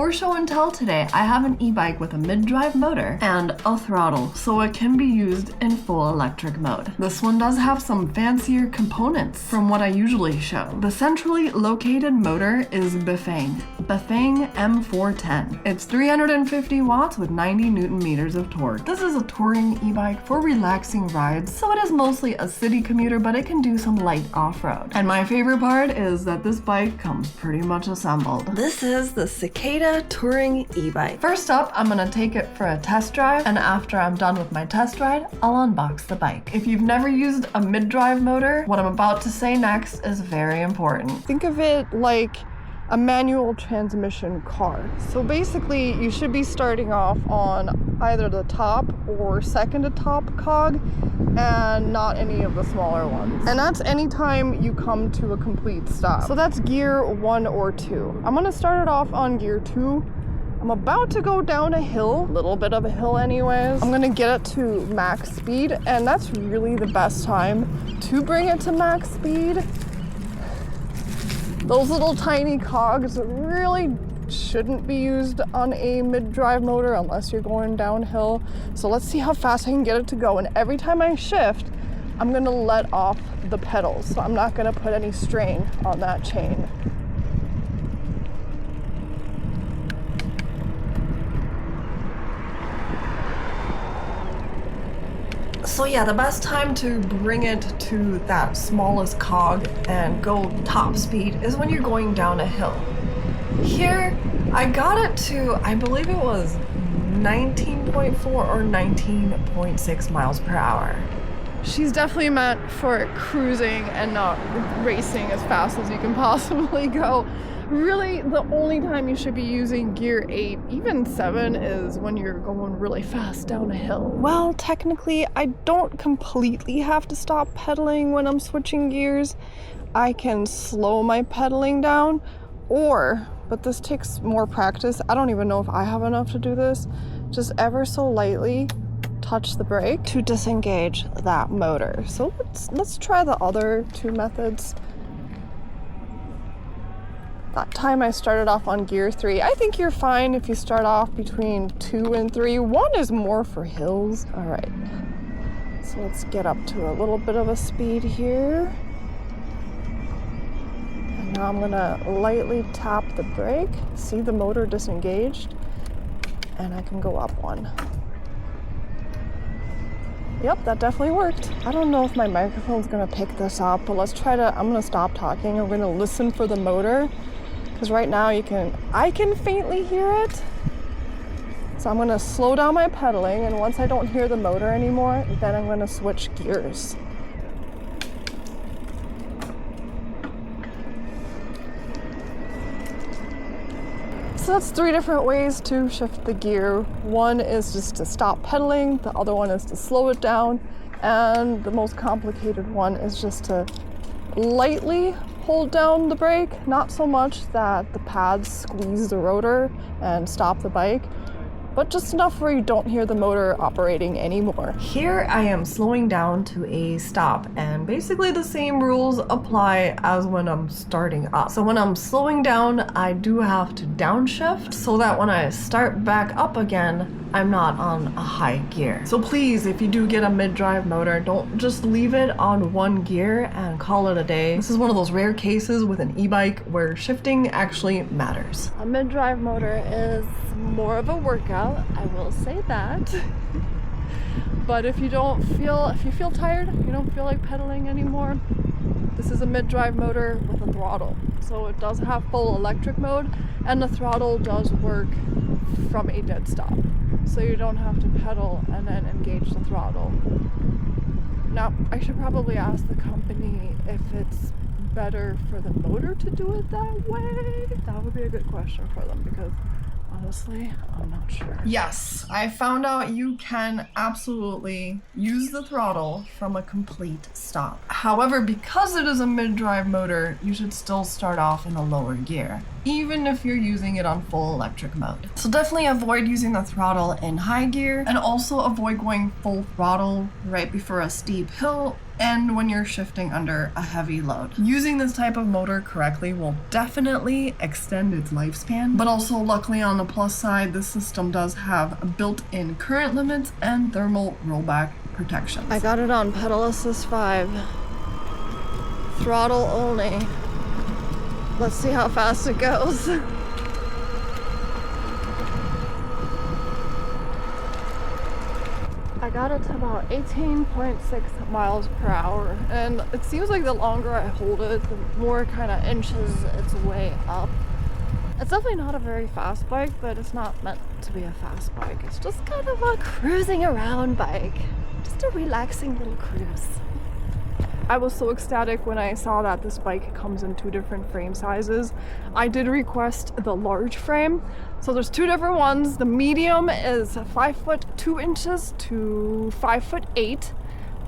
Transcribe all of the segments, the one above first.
for show and tell today, I have an e-bike with a mid-drive motor and a throttle, so it can be used in full electric mode. This one does have some fancier components from what I usually show. The centrally located motor is Bafang M410. It's 350 watts with 90 Newton meters of torque. This is a touring e-bike for relaxing rides, so it is mostly a city commuter, but it can do some light off-road. And my favorite part is that this bike comes pretty much assembled. This is the Cikada Touring e-bike. First up, I'm gonna take it for a test drive, and after I'm done with my test ride, I'll unbox the bike. If you've never used a mid-drive motor, what I'm about to say next is very important. Think of it like a manual transmission car. So basically, you should be starting off on either the top or second to top cog and not any of the smaller ones. And that's anytime you come to a complete stop. So that's gear 1 or 2. I'm gonna start it off on gear 2. I'm about to go down a hill, a little bit of a hill anyways. I'm gonna get it to max speed, and that's really the best time to bring it to max speed. Those little tiny cogs really shouldn't be used on a mid-drive motor unless you're going downhill. So let's see how fast I can get it to go. And every time I shift, I'm gonna let off the pedals. So I'm not gonna put any strain on that chain. So yeah, the best time to bring it to that smallest cog and go top speed is when you're going down a hill. Here, I got it to, I believe it was 19.4 or 19.6 miles per hour. She's definitely meant for cruising and not racing as fast as you can possibly go. Really, the only time you should be using gear 8, even 7, is when you're going really fast down a hill. Well, technically, I don't completely have to stop pedaling when I'm switching gears. I can slow my pedaling down, but this takes more practice. I don't even know if I have enough to do this. Just ever so lightly touch the brake to disengage that motor. So let's try the other 2 methods. That time I started off on gear 3. I think you're fine if you start off between 2 and 3. 1 is more for hills. All right, so let's get up to a little bit of a speed here. And now I'm gonna lightly tap the brake. See the motor disengaged? And I can go up 1. Yep, that definitely worked. I don't know if my microphone's gonna pick this up, but I'm gonna stop talking. I'm gonna listen for the motor. Because right now I can faintly hear it. So I'm gonna slow down my pedaling, and once I don't hear the motor anymore, then I'm gonna switch gears. So that's 3 different ways to shift the gear. 1 is just to stop pedaling, the other one is to slow it down, and the most complicated one is just to lightly hold down the brake, not so much that the pads squeeze the rotor and stop the bike, but just enough where you don't hear the motor operating anymore. Here I am slowing down to a stop, and basically the same rules apply as when I'm starting up. So when I'm slowing down, I do have to downshift so that when I start back up again, I'm not on a high gear. So please, if you do get a mid-drive motor, don't just leave it on 1 gear and call it a day. This is one of those rare cases with an e-bike where shifting actually matters. A mid-drive motor is more of a workout, I will say that. But if you feel tired, you don't feel like pedaling anymore, this is a mid-drive motor with a throttle. So it does have full electric mode, and the throttle does work from a dead stop. So you don't have to pedal and then engage the throttle. Now, I should probably ask the company if it's better for the motor to do it that way. That would be a good question for them, because honestly, I'm not sure. Yes, I found out you can absolutely use the throttle from a complete stop. However, because it is a mid-drive motor, you should still start off in a lower gear, even if you're using it on full electric mode. So definitely avoid using the throttle in high gear, and also avoid going full throttle right before a steep hill and when you're shifting under a heavy load. Using this type of motor correctly will definitely extend its lifespan, but also luckily on the plus side, this system does have built-in current limits and thermal rollback protection. I got it on pedal assist 5. Throttle only. Let's see how fast it goes. I got it to about 18.6 miles per hour, and it seems like the longer I hold it, the more kind of inches its way up. It's definitely not a very fast bike, but it's not meant to be a fast bike. It's just kind of a cruising around bike. Just a relaxing little cruise. I was so ecstatic when I saw that this bike comes in 2 different frame sizes. I did request the large frame. So there's 2 different ones. The medium is 5 foot 2 inches to 5 foot 8.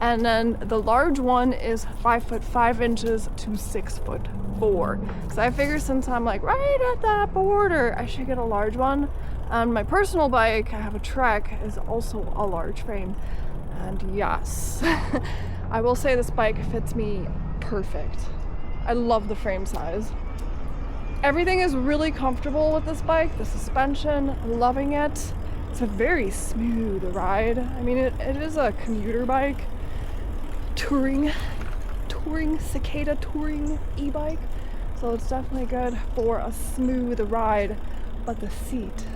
And then the large one is 5 foot 5 inches to 6 foot 4. So I figured since I'm like right at that border, I should get a large one. And my personal bike, I have a Trek, is also a large frame. And yes, I will say this bike fits me perfect. I love the frame size. Everything is really comfortable with this bike. The suspension, loving it. It's a very smooth ride. I mean, it is a commuter bike. Touring, Cikada Touring e-bike. So it's definitely good for a smooth ride. But the seat.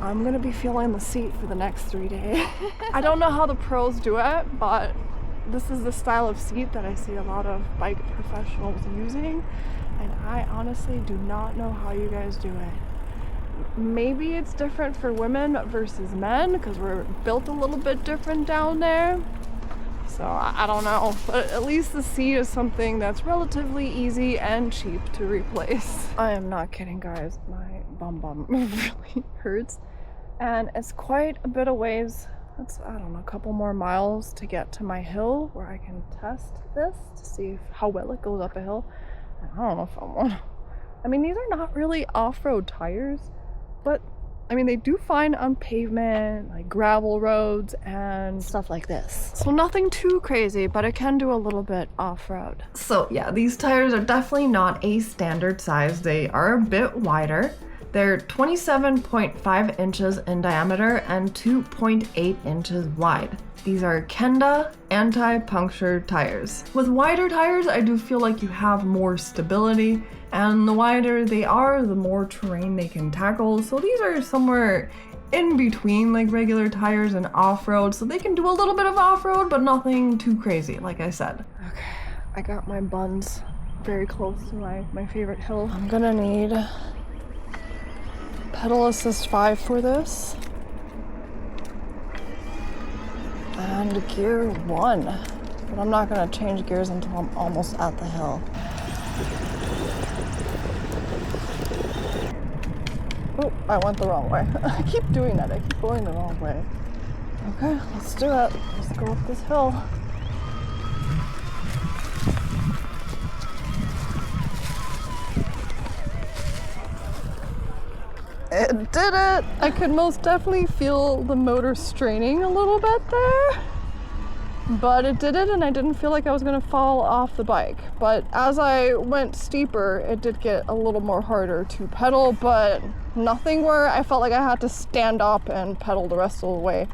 I'm gonna be feeling the seat for the next 3 days. I don't know how the pros do it, but this is the style of seat that I see a lot of bike professionals using, and I honestly do not know how you guys do it. Maybe it's different for women versus men because we're built a little bit different down there. So I don't know, but at least the seat is something that's relatively easy and cheap to replace. I am not kidding, guys. My bum really hurts. And it's quite a bit of ways. It's, I don't know, a couple more miles to get to my hill where I can test this to see how well it goes up a hill. I don't know if I want. I mean, these are not really off-road tires, but I mean, they do fine on pavement, like gravel roads and stuff like this. So nothing too crazy, but it can do a little bit off-road. So yeah, these tires are definitely not a standard size. They are a bit wider. They're 27.5 inches in diameter and 2.8 inches wide. These are Kenda anti-puncture tires. With wider tires, I do feel like you have more stability, and the wider they are, the more terrain they can tackle. So these are somewhere in between like regular tires and off-road, so they can do a little bit of off-road, but nothing too crazy, like I said. Okay, I got my buns very close to my favorite hill. I'm gonna need pedal assist 5 for this. And gear 1. But I'm not gonna change gears until I'm almost at the hill. Oh, I went the wrong way. I keep doing that. I keep going the wrong way. Okay, let's do it. Let's go up this hill. It did it! I could most definitely feel the motor straining a little bit there. But it did it, and I didn't feel like I was gonna fall off the bike. But as I went steeper, it did get a little more harder to pedal, but nothing where I felt like I had to stand up and pedal the rest of the way.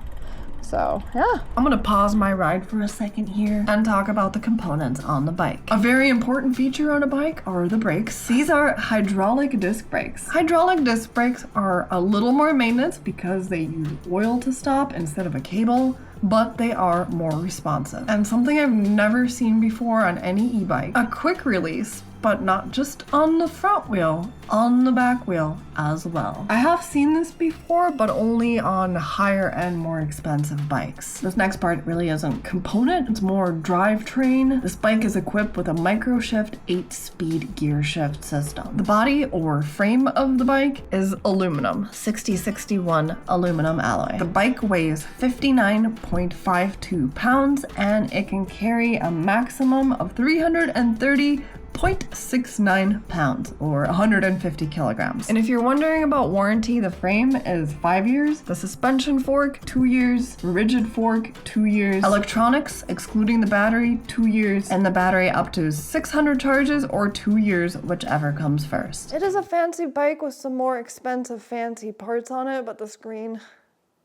So, yeah. I'm gonna pause my ride for a second here and talk about the components on the bike. A very important feature on a bike are the brakes. These are hydraulic disc brakes. Hydraulic disc brakes are a little more maintenance because they use oil to stop instead of a cable, but they are more responsive. And something I've never seen before on any e-bike, a quick release, but not just on the front wheel, on the back wheel as well. I have seen this before, but only on higher end, more expensive bikes. This next part really isn't component, it's more drivetrain. This bike is equipped with a microshift 8-speed gear shift system. The body or frame of the bike is aluminum, 6061 aluminum alloy. The bike weighs 59.52 pounds and it can carry a maximum of 330 0.69 pounds or 150 kilograms. And if you're wondering about warranty, the frame is 5 years, the suspension fork 2 years, rigid fork 2 years, electronics excluding the battery 2 years, and the battery up to 600 charges or 2 years, whichever comes first. It is a fancy bike with some more expensive fancy parts on it, but the screen,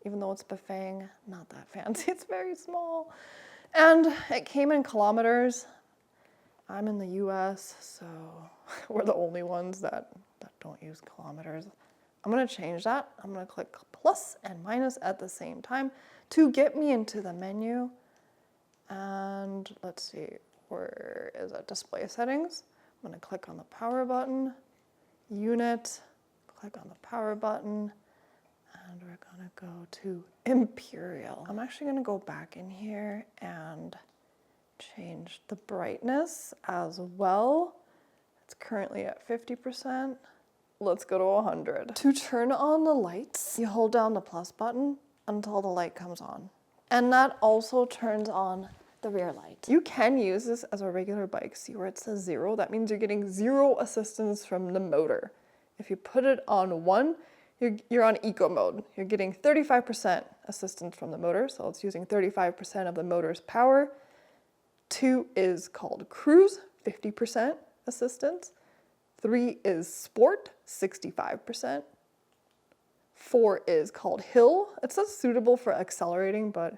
even though it's Bafang, not that fancy, it's very small. And it came in kilometers. I'm in the US, so we're the only ones that don't use kilometers. I'm gonna change that. I'm gonna click plus and minus at the same time to get me into the menu. And let's see, where is it? Display settings. I'm gonna click on the power button, unit, click on the power button, and we're gonna go to Imperial. I'm actually gonna go back in here and change the brightness as well. It's currently at 50%. Let's go to 100. To turn on the lights, you hold down the plus button until the light comes on. And that also turns on the rear light. You can use this as a regular bike. See where it says 0? That means you're getting 0 assistance from the motor. If you put it on 1, you're on eco mode. You're getting 35% assistance from the motor, so it's using 35% of the motor's power. 2 is called cruise, 50% assistance. 3 is sport, 65%. 4 is called hill. It says suitable for accelerating, but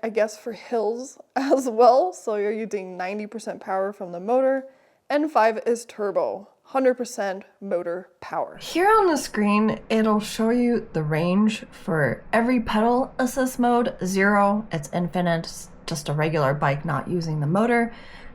I guess for hills as well. So you're using 90% power from the motor. And 5 is turbo, 100% motor power. Here on the screen, it'll show you the range for every pedal assist mode. 0, it's infinite, it's just a regular bike not using the motor.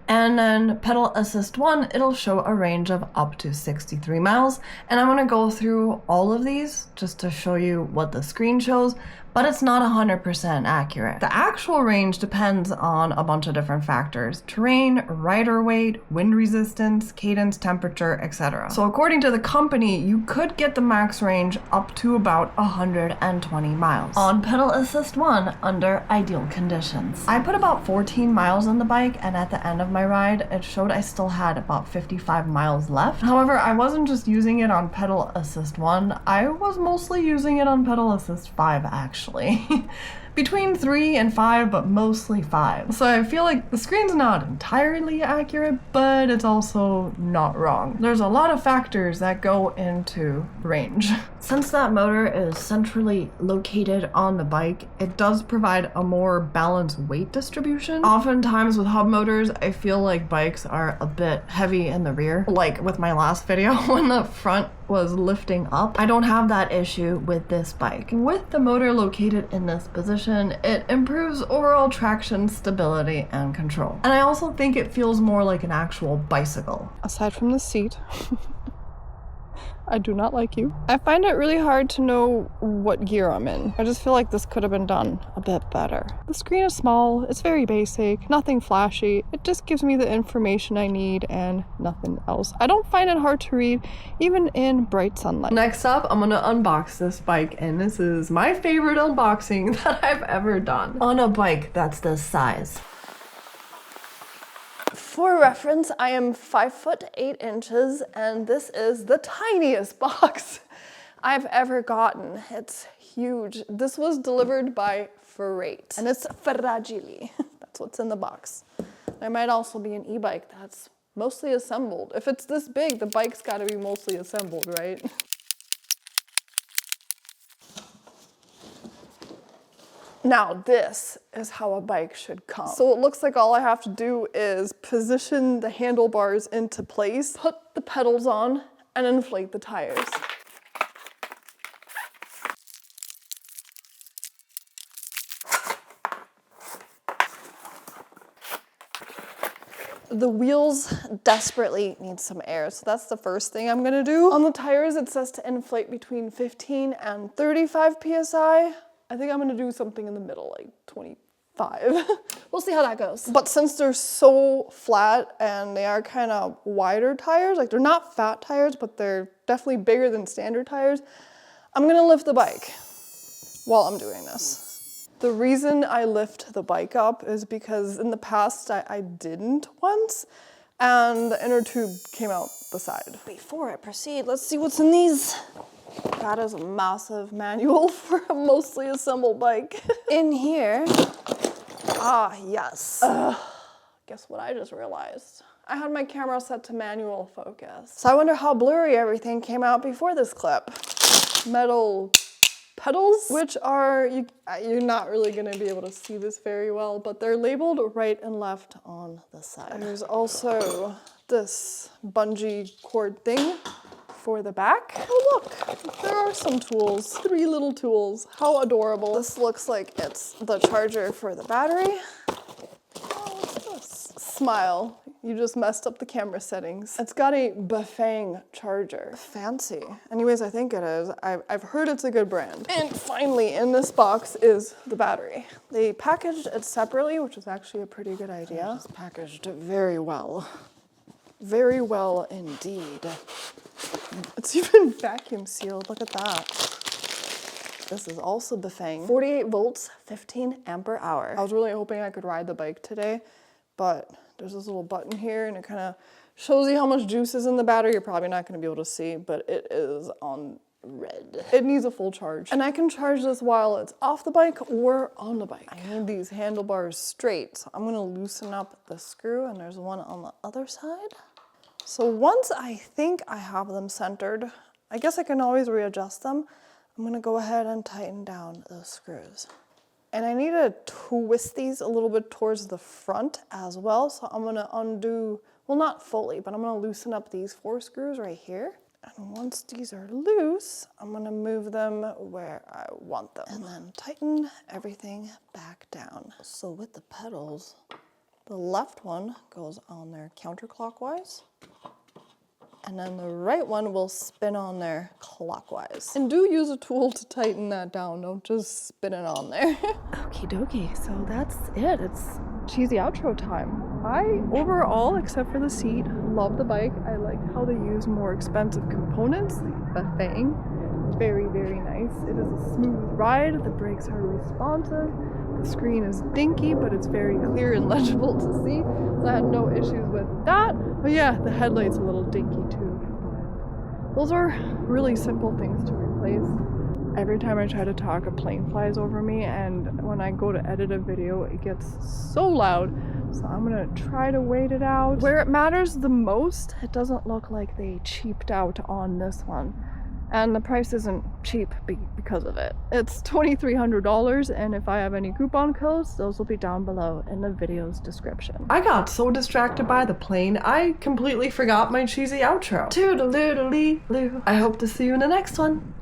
And then pedal assist 1, it'll show a range of up to 63 miles. And I'm gonna go through all of these just to show you what the screen shows, but it's not 100% accurate. The actual range depends on a bunch of different factors: terrain, rider weight, wind resistance, cadence, temperature, etc. So according to the company, you could get the max range up to about 120 miles on pedal assist 1 under ideal conditions. I put about 14 miles on the bike, and at the end of my ride, it showed I still had about 55 miles left. However, I wasn't just using it on pedal assist 1, I was mostly using it on pedal assist 5 actually. Between 3 and 5, but mostly 5. So I feel like the screen's not entirely accurate, but it's also not wrong. There's a lot of factors that go into range. Since that motor is centrally located on the bike, it does provide a more balanced weight distribution. Oftentimes with hub motors, I feel like bikes are a bit heavy in the rear. Like with my last video when the front was lifting up. I don't have that issue with this bike. With the motor located in this position, it improves overall traction, stability, and control. And I also think it feels more like an actual bicycle. Aside from the seat, I do not like you. I find it really hard to know what gear I'm in. I just feel like this could have been done a bit better. The screen is small, it's very basic, nothing flashy. It just gives me the information I need and nothing else. I don't find it hard to read, even in bright sunlight. Next up, I'm gonna unbox this bike, and this is my favorite unboxing that I've ever done on a bike that's this size. For reference, I am 5'8", and this is the tiniest box I've ever gotten. It's huge. This was delivered by Freight, and it's fragile. That's what's in the box. There might also be an e-bike that's mostly assembled. If it's this big, the bike's gotta be mostly assembled, right? Now this is how a bike should come. So it looks like all I have to do is position the handlebars into place, put the pedals on, and inflate the tires. The wheels desperately need some air, so that's the first thing I'm gonna do. On the tires, it says to inflate between 15 and 35 PSI. I think I'm gonna do something in the middle, like 25. We'll see how that goes. But since they're so flat and they are kind of wider tires, like they're not fat tires, but they're definitely bigger than standard tires, I'm gonna lift the bike while I'm doing this. The reason I lift the bike up is because in the past I didn't once. and the inner tube came out the side. Before I proceed, let's see what's in these. That is a massive manual for a mostly assembled bike. In here, yes. Guess what I just realized? I had my camera set to manual focus. So I wonder how blurry everything came out before this clip. Metal pedals, which are, you're not really gonna be able to see this very well, but they're labeled right and left on the side. And there's also this bungee cord thing for the back. Oh look, there are some tools. 3 little tools. How adorable. This looks like it's the charger for the battery. Oh, what's this? Smile. You just messed up the camera settings. It's got a Bafang charger. Fancy. Anyways, I think it is. I've heard it's a good brand. And finally, in this box is the battery. They packaged it separately, which is actually a pretty good idea. It's packaged very well. Very well indeed. It's even vacuum sealed. Look at that. This is also Bafang. 48 volts, 15 ampere hour. I was really hoping I could ride the bike today, but there's this little button here and it kind of shows you how much juice is in the battery. You're probably not going to be able to see, but it is on red. It needs a full charge. And I can charge this while it's off the bike or on the bike. I need these handlebars straight, so I'm going to loosen up the screw, and there's one on the other side. So once I think I have them centered, I guess I can always readjust them. I'm going to go ahead and tighten down those screws. And I need to twist these a little bit towards the front as well. So I'm gonna undo, well, not fully, but I'm gonna loosen up these 4 screws right here. And once these are loose, I'm gonna move them where I want them. And then tighten everything back down. So with the pedals, the left one goes on there counterclockwise. And then the right one will spin on there clockwise. And do use a tool to tighten that down. Don't just spin it on there. Okie dokie, so that's it. It's cheesy outro time. I, overall, except for the seat, love the bike. I like how they use more expensive components, like Bafang. It's very, very nice. It is a smooth ride. The brakes are responsive. The screen is dinky, but it's very clear and legible to see. So I had no issues with that. But yeah, the headlight's a little dinky too. Those are really simple things to replace. Every time I try to talk, a plane flies over me, and when I go to edit a video, it gets so loud. So I'm gonna try to wait it out. Where it matters the most, it doesn't look like they cheaped out on this one. And the price isn't cheap because of it. It's $2,300, and if I have any coupon codes, those will be down below in the video's description. I got so distracted by the plane, I completely forgot my cheesy outro. Toodaloo-doo-lee-loo. I hope to see you in the next one.